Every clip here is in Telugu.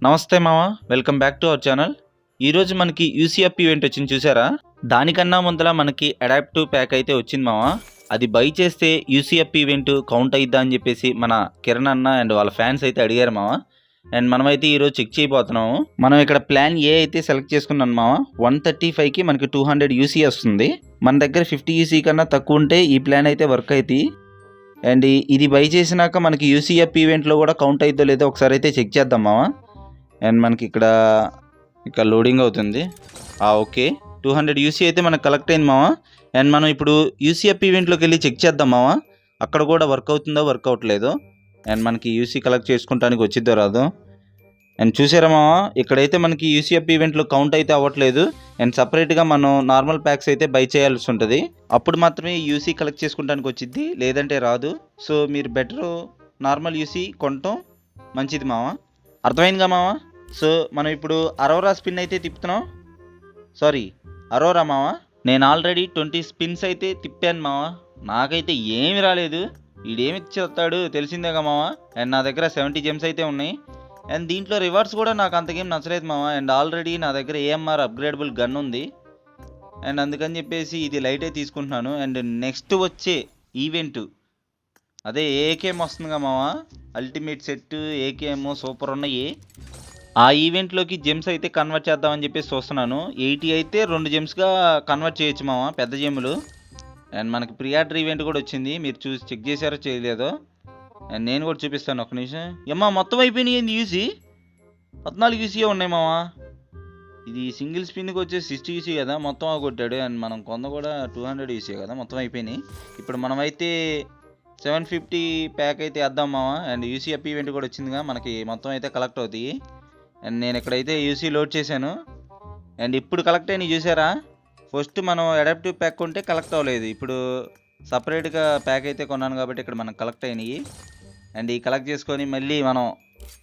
నమస్తే మామ, welcome back to our channel. ఈరోజు మనకి యూసీఎఫ్ ఈవెంట్ వచ్చింది చూసారా? దానికన్నా ముందర మనకి అడాప్టివ్ ప్యాక్ అయితే వచ్చింది మామ. అది బై చేస్తే యూసీఎఫ్ ఈవెంట్ కౌంట్ అయిద్దా అని చెప్పేసి మన కిరణ్ అన్న అండ్ వాళ్ళ ఫ్యాన్స్ అయితే అడిగారు మామ. అండ్ మనమైతే ఈరోజు చెక్ చేయబోతున్నాము. మనం ఇక్కడ ప్లాన్ ఏ అయితే సెలెక్ట్ చేసుకున్నాం మామ. 135కి మనకి 200 యూసీ వస్తుంది. మన దగ్గర 50 యూసీ కన్నా తక్కువ ఉంటే ఈ ప్లాన్ అయితే వర్క్ అవుతుంది. అండ్ ఇది బై చేసినాక మనకి యూసీఎఫ్ ఈవెంట్లో కూడా కౌంట్ అయిద్దో లేదో ఒకసారి అయితే చెక్ చేద్దాం మామ. అండ్ మనకి ఇక్కడ లోడింగ్ అవుతుంది. ఓకే, 200 యూసీ అయితే మనకు కలెక్ట్ అయింది మామ. అండ్ మనం ఇప్పుడు యూసీఎఫ్ ఈవెంట్లోకి వెళ్ళి చెక్ చేద్దాం మామ, అక్కడ కూడా వర్క్ అవుతుందో వర్క్ అవ్వట్లేదో. అండ్ మనకి యూసీ కలెక్ట్ చేసుకుంటానికి వచ్చిద్దో రాదో. అండ్ చూసారా మామ, ఇక్కడైతే మనకి యూసీఎఫ్ ఈవెంట్లో కౌంట్ అయితే అవ్వట్లేదు. అండ్ సపరేట్గా మనం నార్మల్ ప్యాక్స్ అయితే బై చేయాల్సి ఉంటుంది. అప్పుడు మాత్రమే యూసీ కలెక్ట్ చేసుకుంటానికి వచ్చిద్ది, లేదంటే రాదు. సో మీరు బెటర్ నార్మల్ యూసీ కొనటం మంచిది మామ. అర్థమైందిగా మామ. సో మనం ఇప్పుడు అరోరా స్పిన్ అయితే తిప్పుతున్నాం. సారీ, అరోరా మామ. నేను ఆల్రెడీ 20 స్పిన్స్ అయితే తిప్పాను మామ. నాకైతే ఏమి రాలేదు. వీడేమి ఇచ్చేస్తాడు తెలిసిందేగా మామ. అండ్ నా దగ్గర 70 జెమ్స్ అయితే ఉన్నాయి. అండ్ దీంట్లో రివార్డ్స్ కూడా నాకు అంతకేం నచ్చలేదు మామ. అండ్ ఆల్రెడీ నా దగ్గర ఏఎంఆర్ అప్గ్రేడబుల్ గన్ ఉంది. అండ్ అందుకని చెప్పేసి ఇది లైటే తీసుకుంటున్నాను. అండ్ నెక్స్ట్ వచ్చే ఈవెంట్ అదే ఏకేఎం వస్తుందిగా మామ. అల్టిమేట్ సెట్ ఏకేఎం సూపర్ ఉన్నాయి. ఆ ఈవెంట్లోకి జెమ్స్ అయితే కన్వర్ట్ చేద్దామని చెప్పేసి చూస్తున్నాను. 80 అయితే 2 జెమ్స్గా కన్వర్ట్ చేయొచ్చు మామ, పెద్ద జెమ్లు. అండ్ మనకి ప్రీ ఆర్డర్ ఈవెంట్ కూడా వచ్చింది. మీరు చూసి చెక్ చేశారో చేయలేదో. అండ్ నేను కూడా చూపిస్తాను ఒక నిమిషం. ఏమ్మా మొత్తం అయిపోయినాయి ఏంది యూసీ? 14 యూసీయే ఉన్నాయి మామ. ఇది సింగిల్ స్పిన్కి వచ్చే 60 యూసీ కదా, మొత్తం కొట్టాడు. అండ్ మనం కొంద కూడా 200 యూసీ కదా, మొత్తం అయిపోయినాయి. ఇప్పుడు మనమైతే 750 ప్యాక్ అయితే వేద్దాం మామ. అండ్ యూసీఎఫ్ ఈవెంట్ కూడా వచ్చిందిగా, మనకి మొత్తం అయితే కలెక్ట్ అవుతాయి. అండ్ నేను ఇక్కడైతే యూసీ లోడ్ చేశాను. అండ్ ఇప్పుడు కలెక్ట్ అయినవి చూసారా? ఫస్ట్ మనం అడాప్టివ్ ప్యాక్ కొంటే కలెక్ట్ అవ్వలేదు. ఇప్పుడు సపరేట్గా ప్యాక్ అయితే కొన్నాను కాబట్టి ఇక్కడ మనకు కలెక్ట్ అయినాయి. అండ్ ఈ కలెక్ట్ చేసుకొని మళ్ళీ మనం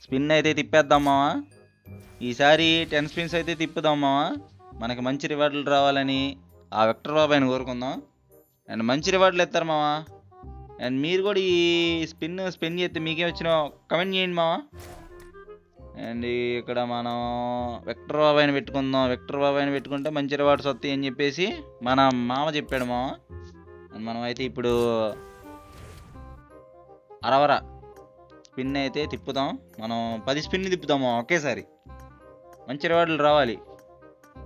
స్పిన్ అయితే తిప్పేద్దాం మామ. ఈసారి 10 స్పిన్స్ అయితే తిప్పుదాం మామ. మనకి మంచి రివార్డులు రావాలని ఆ విక్టర్ బాబాయ్ని కోరుకుందాం. అండ్ మంచి రివార్డులు ఇస్తారు మామ. అండ్ మీరు కూడా ఈ స్పిన్ చేస్తే మీకేం వచ్చినా కమెంట్ చేయండి మామ. అండ్ ఇక్కడ మనం విక్టర్ బాబాయ్ని పెట్టుకుందాం. విక్టర్ బాబాయ్ని పెట్టుకుంటే మంచి రివార్డ్స్ వస్తాయి అని చెప్పేసి మన మామ చెప్పాడు మామ. మనం అయితే ఇప్పుడు అరవర స్పిన్ అయితే తిప్పుదాం. మనం 10 స్పిన్ తిప్పుదాము ఒకేసారి. మంచి రివార్డులు రావాలి.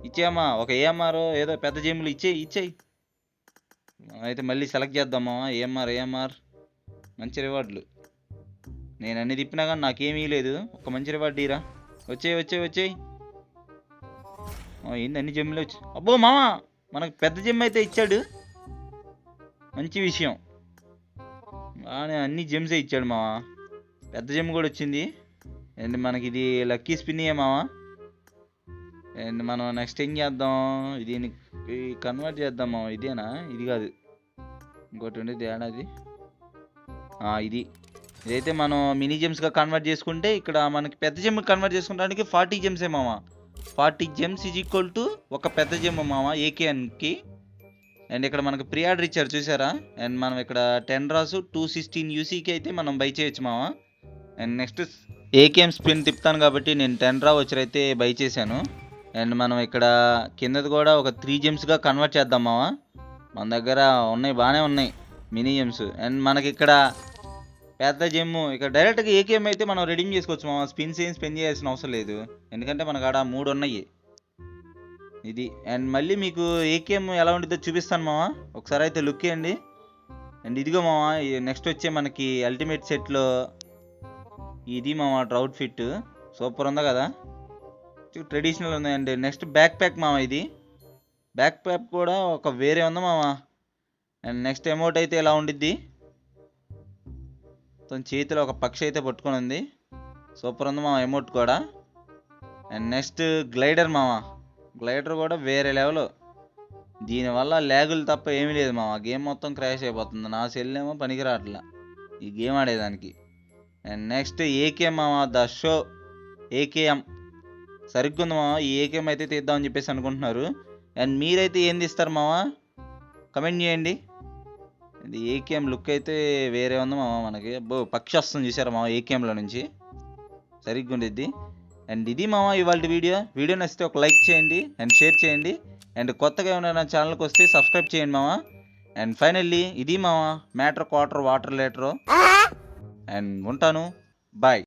ఇచ్చేయమ్మా ఒక ఏఎంఆర్ ఏదో పెద్ద జేములు ఇచ్చేయి. అయితే మళ్ళీ సెలెక్ట్ చేద్దామా. ఏఎంఆర్ మంచి రివార్డులు. నేను అన్ని తిప్పినా కానీ నాకేమీ లేదు. ఒక మంచి రివార్డు ఇరా. వచ్చేయి. ఏంది అన్ని జమ్ములు వచ్చి? అబ్బో మామ, మనకు పెద్ద జెమ్ అయితే ఇచ్చాడు. మంచి విషయం. అన్ని జెమ్సే ఇచ్చాడు మామ. పెద్ద జెమ్ కూడా వచ్చింది. అండ్ మనకి ఇది లక్కీ స్పిన్యే మామ. అండ్ మనం నెక్స్ట్ ఏం చేద్దాం, దీన్ని కన్వర్ట్ చేద్దాం మామ. ఇదేనా? ఇది కాదు, ఇంకోటి ఉండేది ఏడాది. ఇదైతే మనం మినీ జెమ్స్గా కన్వర్ట్ చేసుకుంటే ఇక్కడ మనకి పెద్ద జెమ్ కన్వర్ట్ చేసుకుంటానికి 40 జెమ్సే మామ. 40 జెమ్స్ ఈజ్ ఈక్వల్ టు ఒక పెద్ద జెమ్ మామ ఏకేఎన్కి. అండ్ ఇక్కడ మనకు ప్రీ ఆర్డర్ ఇచ్చారు చూసారా? అండ్ మనం ఇక్కడ 10 రాసు 216 యూసీకి అయితే మనం బై చేయొచ్చు మామ. అండ్ నెక్స్ట్ ఏకేఎం స్పిన్ తిప్పుతాను కాబట్టి నేను 10 రా వచ్చి అయితే బై చేశాను. అండ్ మనం ఇక్కడ కిందది కూడా ఒక 3 జెమ్స్గా కన్వర్ట్ చేద్దాం మామ. మన దగ్గర ఉన్నాయి, బాగానే ఉన్నాయి మినీ జెమ్స్. అండ్ మనకి ఇక్కడ పెద్ద జెమ్ ఇక్కడ డైరెక్ట్గా ఏకేఎం అయితే మనం రెడీమ్ చేసుకోవచ్చు మామ. స్పిన్స్ ఏం స్పెండ్ చేయాల్సిన అవసరం లేదు, ఎందుకంటే మనకు ఆడ 3 ఉన్నాయి ఇది. అండ్ మళ్ళీ మీకు ఏకేఎం ఎలా ఉంటుందో చూపిస్తాను మామ. ఒకసారి అయితే లుక్ చేయండి. అండ్ ఇదిగో మామ, నెక్స్ట్ వచ్చే మనకి అల్టిమేట్ సెట్లో ఇది మామ ట్రౌట్ ఫిట్. సూపర్ ఉందా కదా, ట్రెడిషనల్ ఉంది. అండ్ నెక్స్ట్ బ్యాక్ ప్యాక్ మామ. ఇది బ్యాక్ ప్యాక్ కూడా ఒక వేరే ఉంది మామ. అండ్ నెక్స్ట్ అమౌంట్ అయితే ఎలా ఉండిద్ది, తన చేతిలో ఒక పక్షి అయితే పట్టుకొని ఉంది. సూపర్ ఉంది మామ అమౌంట్ కూడా. అండ్ నెక్స్ట్ గ్లైడర్ మామ. గ్లైడర్ కూడా వేరే లెవెల్. దీనివల్ల ల్యాగులు తప్ప ఏమీ లేదు మామ. గేమ్ మొత్తం క్రాష్ అయిపోతుంది. నా సెల్ ఏమో పనికి రావట్లా ఈ గేమ్ ఆడేదానికి. అండ్ నెక్స్ట్ ఏకేఎం మామ, ద షో ఏకేఎం. సరిగ్గా ఉంది మామ. ఈ ఏకేఎం అయితే తీద్దామని చెప్పేసి అనుకుంటున్నారు. అండ్ మీరైతే ఏం తీస్తారు మామ, కమెంట్ చేయండి. ఇది ఏకేఎం లుక్ అయితే వేరే ఉంది మామ. మనకి పక్షి వస్తుంది చూసారా మామ ఏకేఎంలో నుంచి, సరిగ్గా ఉండిద్ది. అండ్ ఇది మామ ఇవాళ వీడియో నచ్చితే ఒక లైక్ చేయండి అండ్ షేర్ చేయండి. అండ్ కొత్తగా ఏమైనా నా ఛానల్కి వస్తే సబ్స్క్రైబ్ చేయండి మామ. అండ్ ఫైనల్లీ ఇది మామ matter quarter water litre. And ఉంటాను. బాయ్.